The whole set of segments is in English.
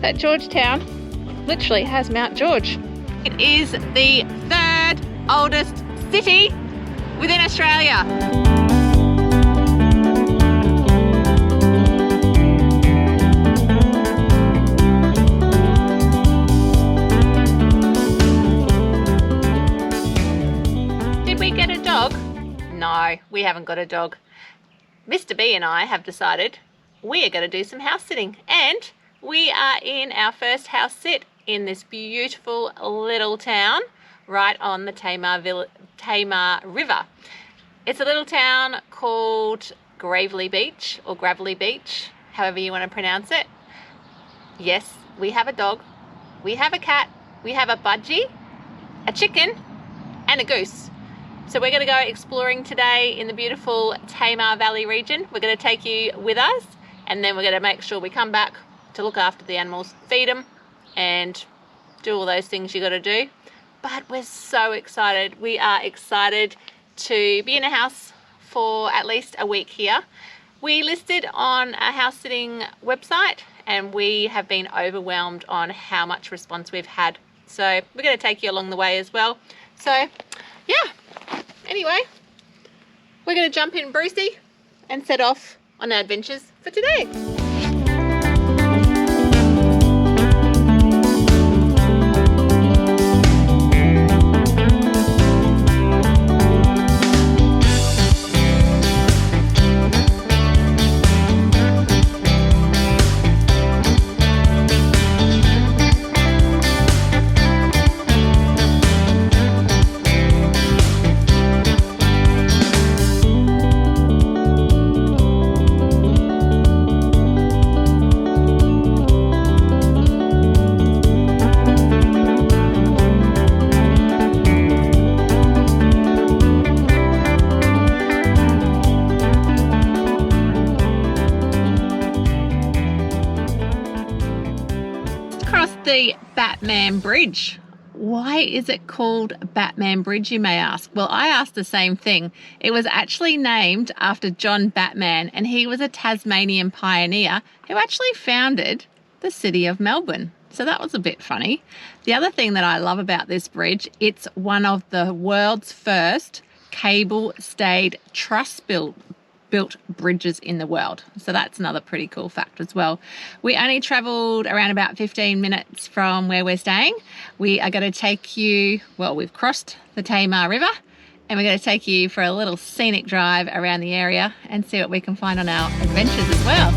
that Georgetown literally has Mount George. It is the 3rd oldest city within Australia. Did we get a dog? No, we haven't got a dog. Mr. B and I have decided we are going to do some house sitting, and we are in our first house sit in this beautiful little town right on the Tamar River. It's a little town called Gravelly Beach, or Gravelly Beach, however you want to pronounce it. Yes, we have a dog, we have a cat, we have a budgie, a chicken and a goose. So we're going to go exploring today in the beautiful Tamar Valley region. We're going to take you with us, and then we're going to make sure we come back to look after the animals, feed them and do all those things you got to do. But we're so excited. We are excited to be in a house for at least a week here. We listed on a house sitting website and we have been overwhelmed on how much response we've had. So we're going to take you along the way as well. So yeah, anyway, we're going to jump in Brucey and set off on our adventures for today. The Batman Bridge. Why is it called Batman Bridge, you may ask? Well, I asked the same thing. It was actually named after John Batman, and he was a Tasmanian pioneer who actually founded the city of Melbourne. So that was a bit funny. The other thing that I love about this bridge, it's one of the world's first cable-stayed truss-built bridges in the world. So that's another pretty cool fact as well. We only travelled around about 15 minutes from where we're staying. We are going to take you, well, we've crossed the Tamar River and we're going to take you for a little scenic drive around the area and see what we can find on our adventures as well.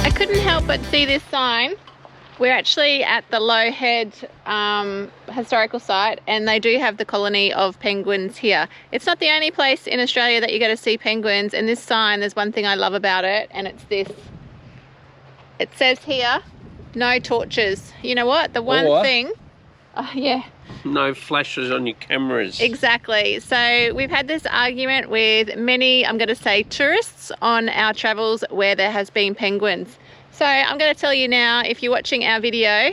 I couldn't help but see this sign. We're actually at the LWH Head historical site, and they do have the colony of penguins here. It's not the only place in Australia that you get to see penguins, and this sign, there's one thing I love about it, and it's this. It says here, no torches. You know what? The one thing... yeah. No flashes on your cameras. Exactly. So we've had this argument with many, I'm going to say, tourists on our travels where there has been penguins. So I'm going to tell you now, if you're watching our video,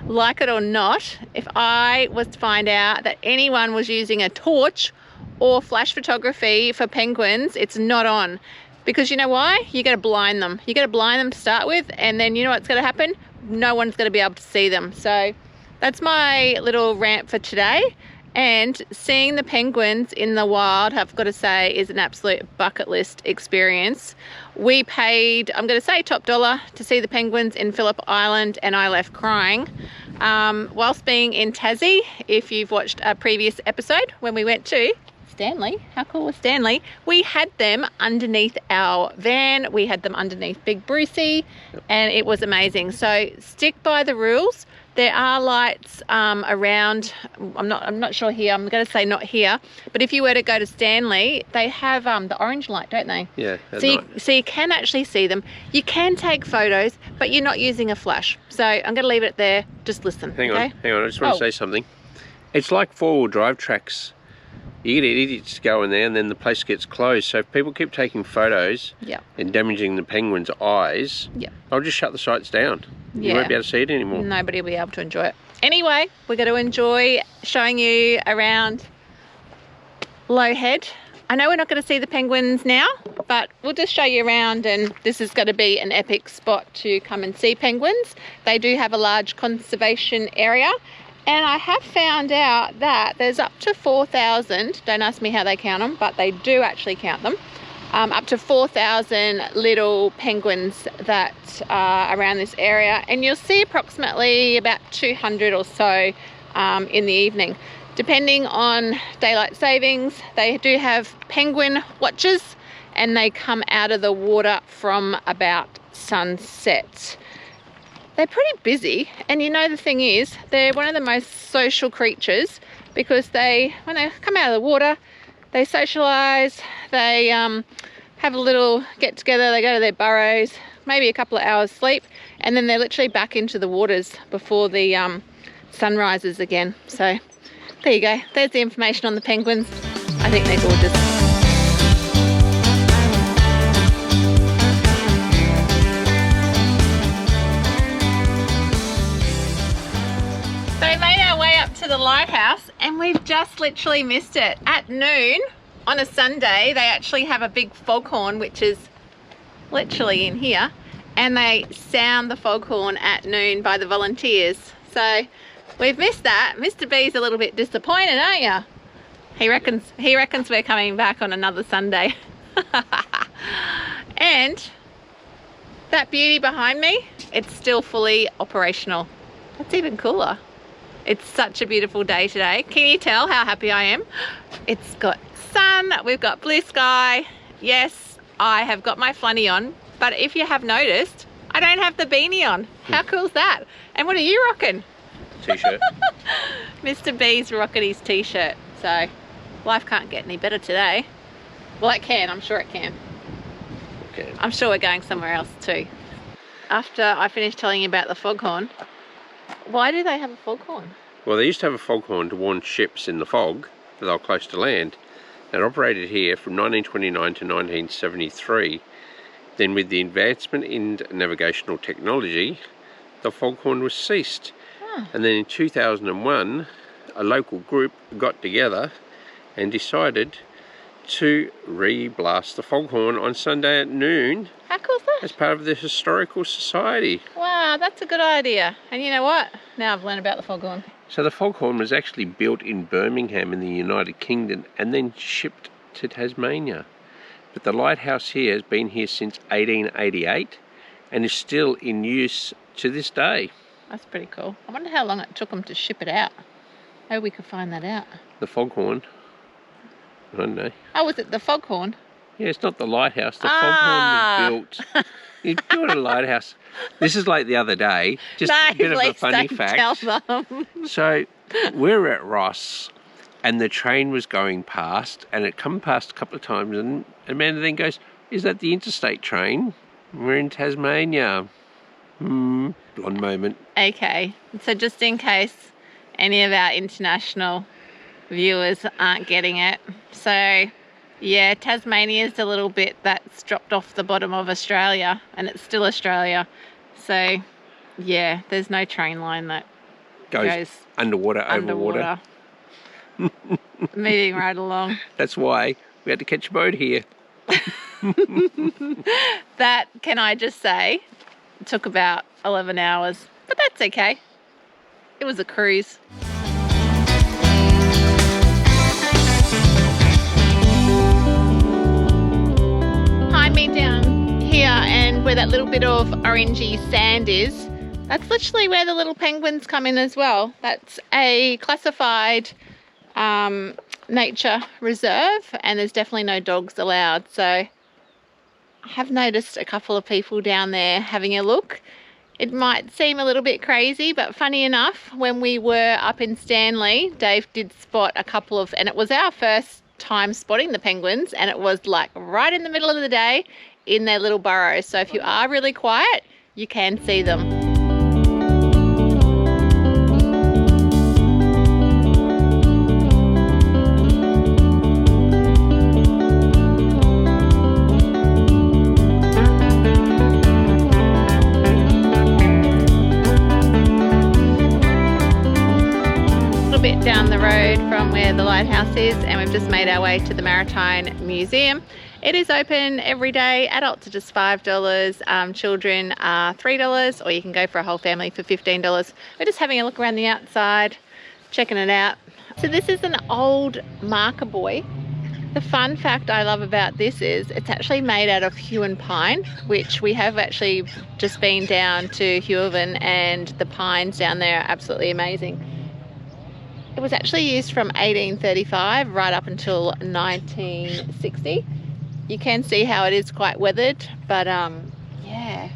like it or not, if I was to find out that anyone was using a torch or flash photography for penguins, it's not on. Because you know why? You got to blind them. You got to blind them to start with, and then you know what's going to happen? No one's going to be able to see them. So that's my little rant for today. And seeing the penguins in the wild, I've got to say, is an absolute bucket list experience. We paid, I'm going to say, top dollar to see the penguins in Phillip Island, and I left crying. Whilst being in Tassie, if you've watched a previous episode when we went to Stanley, how cool was Stanley? We had them underneath our van, we had them underneath Big Brucey, and it was amazing. So stick by the rules. There are lights around. I'm not sure here. I'm going to say not here. But if you were to go to Stanley, they have the orange light, don't they? Yeah. So you can actually see them. You can take photos, but you're not using a flash. So I'm going to leave it there. Just listen. Hang on. I just want to say something. It's like four-wheel drive tracks. You get idiots go in there and then the place gets closed. So if people keep taking photos and damaging the penguins' eyes, I'll just shut the sites down. You won't be able to see it anymore. Nobody will be able to enjoy it. Anyway, we're going to enjoy showing you around LWH Head. I know we're not going to see the penguins now, but we'll just show you around, and this is going to be an epic spot to come and see penguins. They do have a large conservation area, and I have found out that there's up to 4,000, don't ask me how they count them, but they do actually count them, up to 4,000 little penguins that are around this area, and you'll see approximately about 200 or so in the evening. Depending on daylight savings, they do have penguin watchers, and they come out of the water from about sunset. They're pretty busy, and you know the thing is, they're one of the most social creatures because when they come out of the water, they socialise, they have a little get together, they go to their burrows, maybe a couple of hours sleep, and then they're literally back into the waters before the sun rises again. So there you go, there's the information on the penguins. I think they're gorgeous. So we made our way up to the lighthouse, and we've just literally missed it. At noon on a Sunday, they actually have a big foghorn, which is literally in here, and they sound the foghorn at noon by the volunteers. So we've missed that. Mr. B's a little bit disappointed, aren't you? He reckons we're coming back on another Sunday. And that beauty behind me, it's still fully operational. That's even cooler. It's such a beautiful day today. Can you tell how happy I am? It's got sun, we've got blue sky. Yes, I have got my flunny on, but if you have noticed, I don't have the beanie on. How cool is that? And what are you rocking? T-shirt. Mr. B's rocking his t-shirt. So life can't get any better today. Well, it can. I'm sure it can. Okay. I'm sure we're going somewhere else too. After I finish telling you about the foghorn, why do they have a foghorn? Well, they used to have a foghorn to warn ships in the fog that they were close to land. It operated here from 1929 to 1973. Then with the advancement in navigational technology, the foghorn was ceased. And then in 2001, a local group got together and decided to re-blast the foghorn on Sunday at noon. How cool is that? As part of the Historical Society. Wow, that's a good idea. And you know what? Now I've learned about the foghorn. So the foghorn was actually built in Birmingham in the United Kingdom and then shipped to Tasmania. But the lighthouse here has been here since 1888 and is still in use to this day. That's pretty cool. I wonder how long it took them to ship it out. Maybe we could find that out. The foghorn. I don't know. Oh, was it the foghorn? Yeah, it's not the lighthouse. The foghorn was built. You built a lighthouse. This is like the other day. Just a bit of a funny fact. Tell them. So we're at Ross, and the train was going past, and it come past a couple of times, and Amanda then goes, "Is that the interstate train? We're in Tasmania." Blonde moment. Okay, so just in case any of our international viewers aren't getting it, so yeah, Tasmania is a little bit that's dropped off the bottom of Australia, and it's still Australia. So yeah, there's no train line that goes underwater. Moving right along. That's why we had to catch a boat here. That, can I just say, took about 11 hours, but that's okay. It was a cruise. Behind me down here, and where that little bit of orangey sand is, that's literally where the little penguins come in as well. That's a classified nature reserve, and there's definitely no dogs allowed. So I have noticed a couple of people down there having a look. It might seem a little bit crazy, but funny enough, when we were up in Stanley, Dave did spot a couple of, and it was our first time spotting the penguins, and it was like right in the middle of the day in their little burrows. So if you are really quiet, you can see them. where the lighthouse is, and we've just made our way to the Maritine Museum. It is open every day. Adults are just $5, children are $3, or you can go for a whole family for $15. We're just having a look around the outside, checking it out. So this is an old marker buoy. The fun fact I love about this is it's actually made out of Huon pine, which we have actually just been down to Huon, and the pines down there are absolutely amazing. It was actually used from 1835 right up until 1960. You can see how it is quite weathered, but yeah,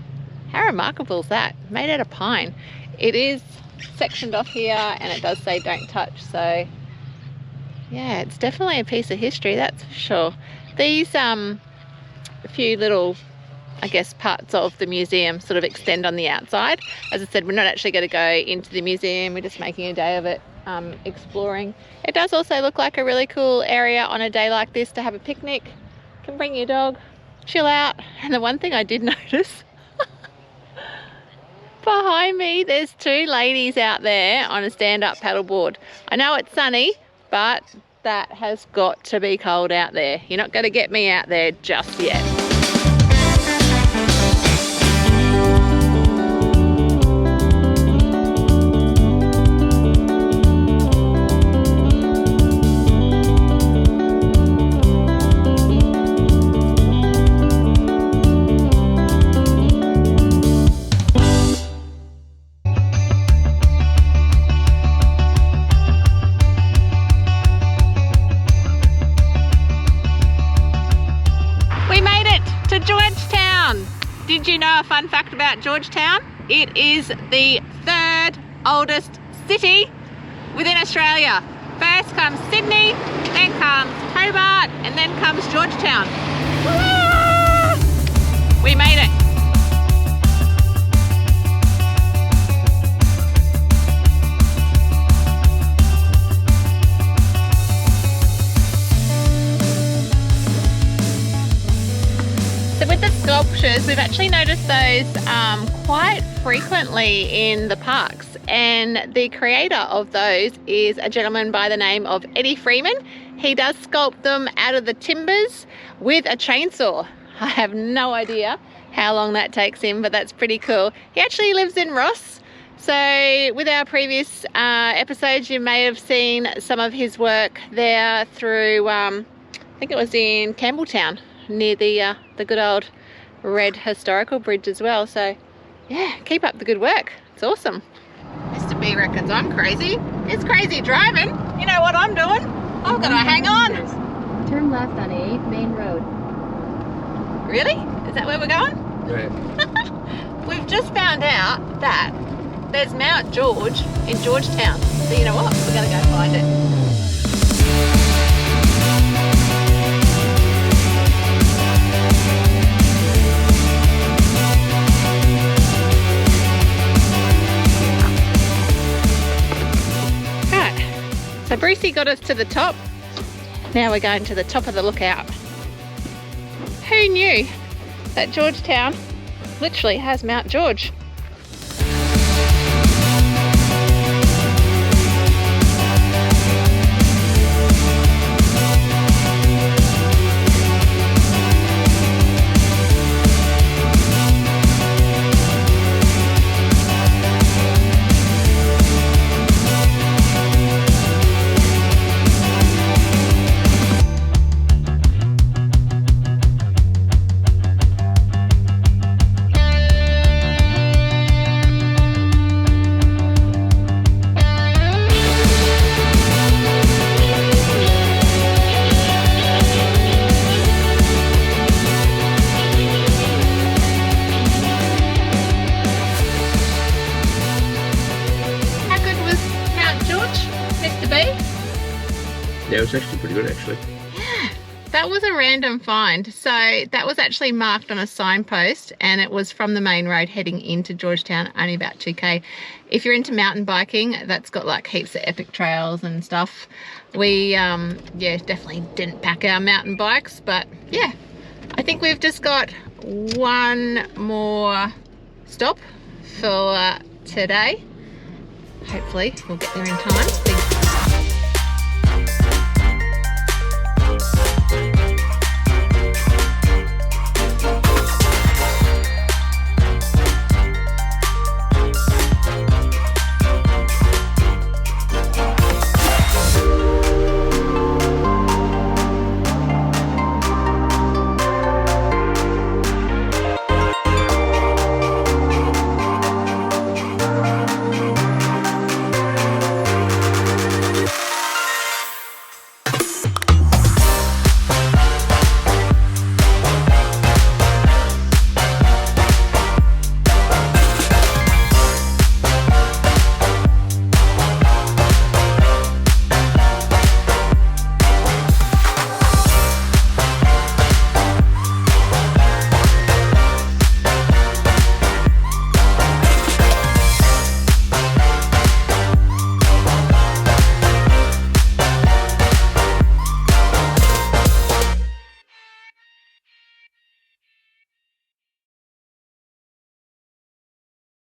how remarkable is that? Made out of pine. It is sectioned off here, and it does say don't touch, so yeah, it's definitely a piece of history, that's for sure. These few little, I guess, parts of the museum sort of extend on the outside. As I said, we're not actually going to go into the museum, we're just making a day of it, exploring. It does also look like a really cool area on a day like this to have a picnic. You can bring your dog, chill out. And the one thing I did notice, behind me there's two ladies out there on a stand-up paddleboard. I know it's sunny, but that has got to be cold out there. You're not going to get me out there just yet. Did you know a fun fact about Georgetown? It is the third oldest city within Australia. First comes Sydney, then comes Hobart, and then comes Georgetown. Woo! We made it. With the sculptures, we've actually noticed those quite frequently in the parks, and the creator of those is a gentleman by the name of Eddie Freeman. He does sculpt them out of the timbers with a chainsaw. I have no idea how long that takes him, but that's pretty cool. He actually lives in Ross, so with our previous episodes you may have seen some of his work there through, I think it was in Campbelltown, near the good old red historical bridge as well. So yeah, keep up the good work, it's awesome. Mr. B reckons I'm crazy. It's crazy driving. You know what I'm doing? I've got to hang on. Turn left on 8 Main Road. Really? Is that where we're going? Yeah. We've just found out that there's Mount George in Georgetown, so you know what, we're going to go find it. So Brucey got us to the top. Now we're going to the top of the lookout. Who knew that Georgetown literally has Mount George? Yeah, it was actually pretty good actually. Yeah, that was a random find. So that was actually marked on a signpost, and it was from the main road heading into Georgetown, only about 2k. If you're into mountain biking, that's got like heaps of epic trails and stuff. We yeah, definitely didn't pack our mountain bikes, but yeah, I think we've just got one more stop for today. Hopefully we'll get there in time.